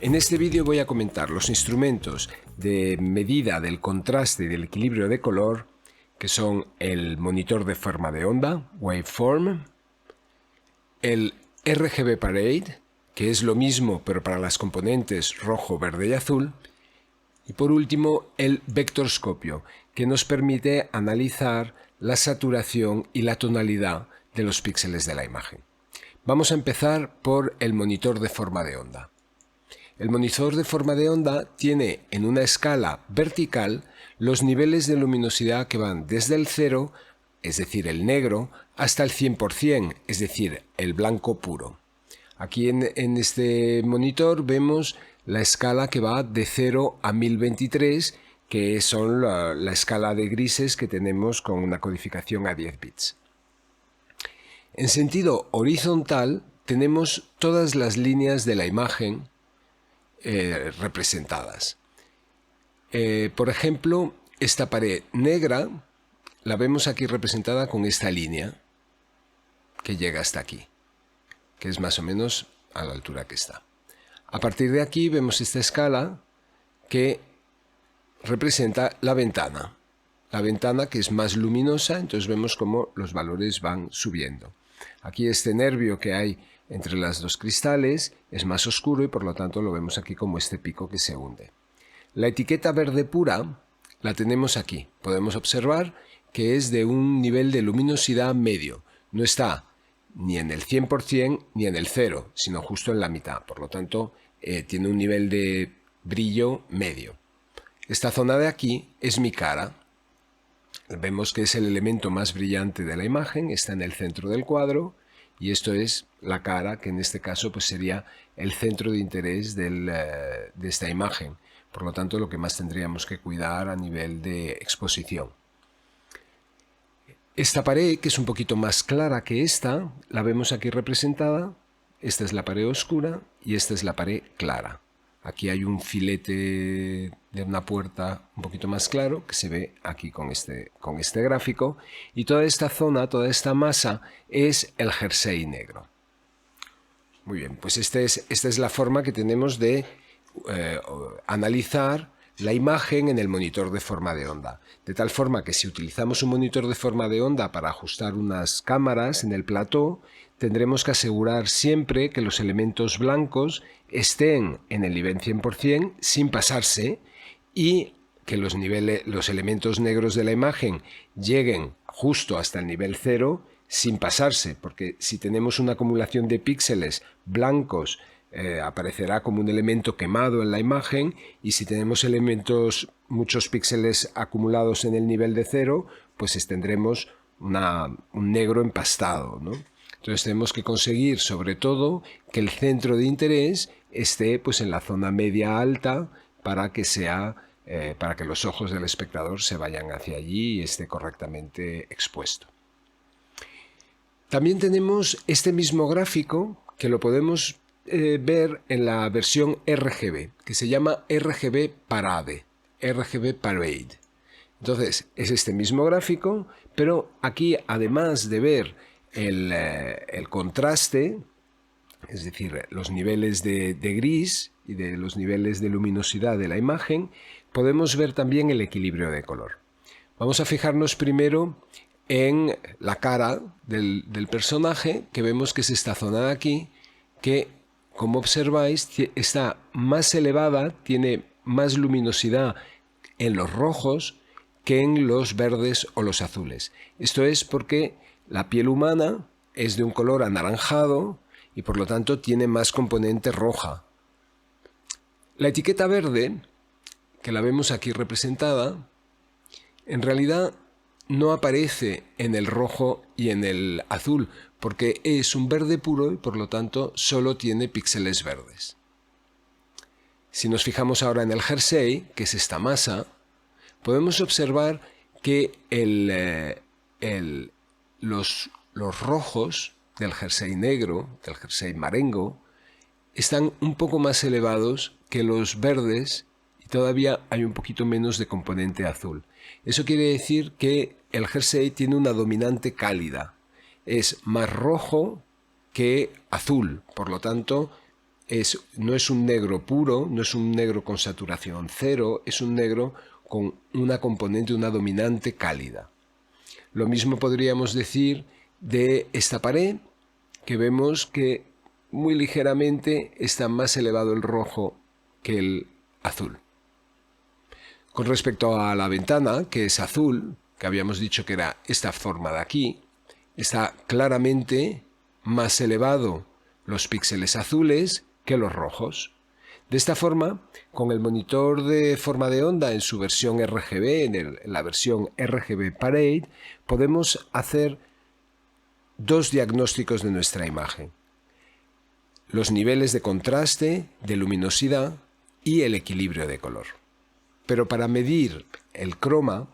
En este vídeo voy a comentar los instrumentos de medida del contraste y del equilibrio de color, que son el monitor de forma de onda, Waveform, el RGB Parade, que es lo mismo pero para las componentes rojo, verde y azul, y por último el vectorscopio, que nos permite analizar la saturación y la tonalidad de los píxeles de la imagen. Vamos a empezar por el monitor de forma de onda. El monitor de forma de onda tiene en una escala vertical los niveles de luminosidad que van desde el 0, es decir, el negro, hasta el 100%, es decir, el blanco puro. Aquí en este monitor vemos la escala que va de 0 a 1023, que son la escala de grises que tenemos con una codificación a 10 bits. En sentido horizontal tenemos todas las líneas de la imagen representadas. Por ejemplo, esta pared negra la vemos aquí representada con esta línea que llega hasta aquí, que es más o menos a la altura que está. A partir de aquí vemos esta escala que representa la ventana que es más luminosa, entonces vemos cómo los valores van subiendo. Aquí este nervio que hay entre las dos cristales es más oscuro y por lo tanto lo vemos aquí como este pico que se hunde. La etiqueta verde pura la tenemos aquí. Podemos observar que es de un nivel de luminosidad medio. No está ni en el 100% ni en el 0, sino justo en la mitad. Por lo tanto, tiene un nivel de brillo medio. Esta zona de aquí es mi cara. Vemos que es el elemento más brillante de la imagen, está en el centro del cuadro. Y esto es la cara, que en este caso pues sería el centro de interés de esta imagen. Por lo tanto, lo que más tendríamos que cuidar a nivel de exposición. Esta pared, que es un poquito más clara que esta, la vemos aquí representada. Esta es la pared oscura y esta es la pared clara. Aquí hay un filete de una puerta un poquito más claro que se ve aquí con este gráfico, y toda esta zona, toda esta masa es el jersey negro. Muy bien, pues esta es la forma que tenemos de analizar la imagen en el monitor de forma de onda. De tal forma que si utilizamos un monitor de forma de onda para ajustar unas cámaras en el plató, tendremos que asegurar siempre que los elementos blancos estén en el nivel 100% sin pasarse y que los elementos negros de la imagen lleguen justo hasta el nivel 0 sin pasarse, porque si tenemos una acumulación de píxeles blancos aparecerá como un elemento quemado en la imagen, y si tenemos muchos píxeles acumulados en el nivel de 0, pues tendremos un negro empastado, ¿no? Entonces tenemos que conseguir sobre todo que el centro de interés esté pues en la zona media alta para que los ojos del espectador se vayan hacia allí y esté correctamente expuesto. También tenemos este mismo gráfico que lo podemos ver en la versión RGB, que se llama RGB Parade. Entonces es este mismo gráfico, pero aquí además de ver el contraste, es decir, los niveles de gris y de los niveles de luminosidad de la imagen, podemos ver también el equilibrio de color. Vamos a fijarnos primero en la cara del personaje, que vemos que es esta zona de aquí, que como observáis está más elevada, tiene más luminosidad en los rojos que en los verdes o los azules. Esto es porque la piel humana es de un color anaranjado y por lo tanto tiene más componente roja. La etiqueta verde, que la vemos aquí representada, en realidad no aparece en el rojo y en el azul, porque es un verde puro y por lo tanto solo tiene píxeles verdes. Si nos fijamos ahora en el jersey, que es esta masa, podemos observar que los rojos del jersey negro, del jersey marengo, están un poco más elevados que los verdes y todavía hay un poquito menos de componente azul. Eso quiere decir que el jersey tiene una dominante cálida. es más rojo que azul, por lo tanto no es un negro puro, no es un negro con saturación cero, es un negro con una componente, una dominante cálida. Lo mismo podríamos decir de esta pared, que vemos que muy ligeramente está más elevado el rojo que el azul. Con respecto a la ventana, que es azul, que habíamos dicho que era esta forma de aquí, está claramente más elevado los píxeles azules que los rojos. De esta forma, con el monitor de forma de onda en su versión RGB, en la versión RGB Parade, podemos hacer dos diagnósticos de nuestra imagen: los niveles de contraste, de luminosidad y el equilibrio de color. Pero para medir el croma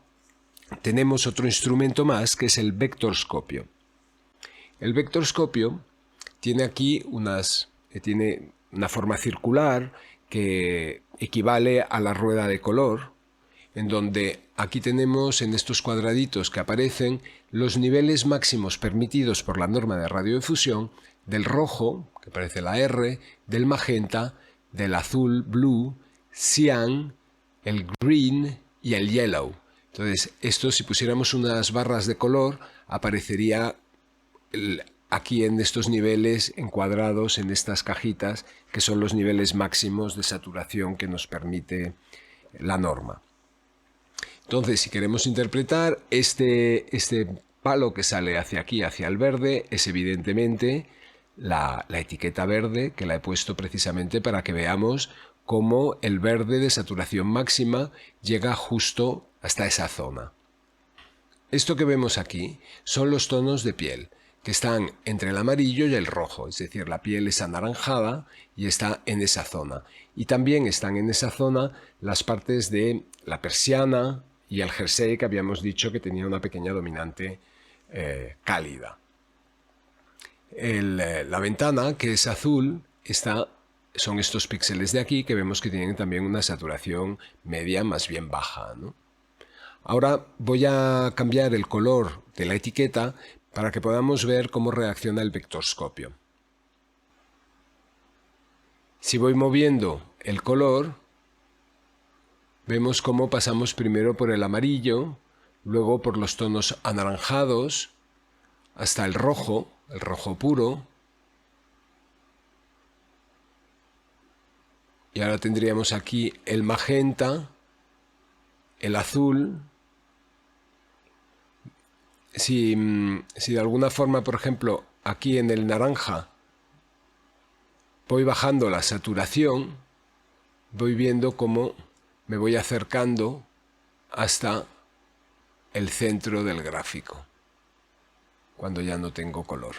tenemos otro instrumento más, que es el vectorscopio. El vectorscopio tiene aquí tiene una forma circular que equivale a la rueda de color, en donde aquí tenemos en estos cuadraditos que aparecen los niveles máximos permitidos por la norma de radiodifusión del rojo, que parece la R, del magenta, del azul, blue, cian, el green y el yellow. Entonces, esto, si pusiéramos unas barras de color, aparecería aquí en estos niveles encuadrados en estas cajitas, que son los niveles máximos de saturación que nos permite la norma. Entonces, si queremos interpretar este palo que sale hacia aquí, hacia el verde, es evidentemente la etiqueta verde, que la he puesto precisamente para que veamos cómo el verde de saturación máxima llega justo hasta esa zona. Esto que vemos aquí son los tonos de piel, que están entre el amarillo y el rojo, es decir, la piel es anaranjada y está en esa zona. Y también están en esa zona las partes de la persiana y el jersey, que habíamos dicho que tenía una pequeña dominante cálida. La ventana, que es azul, son estos píxeles de aquí, que vemos que tienen también una saturación media más bien baja, ¿no? Ahora voy a cambiar el color de la etiqueta para que podamos ver cómo reacciona el vectorscopio. Si voy moviendo el color, vemos cómo pasamos primero por el amarillo, luego por los tonos anaranjados, hasta el rojo puro, y ahora tendríamos aquí el magenta, el azul. Si de alguna forma, por ejemplo, aquí en el naranja voy bajando la saturación, voy viendo cómo me voy acercando hasta el centro del gráfico, cuando ya no tengo color.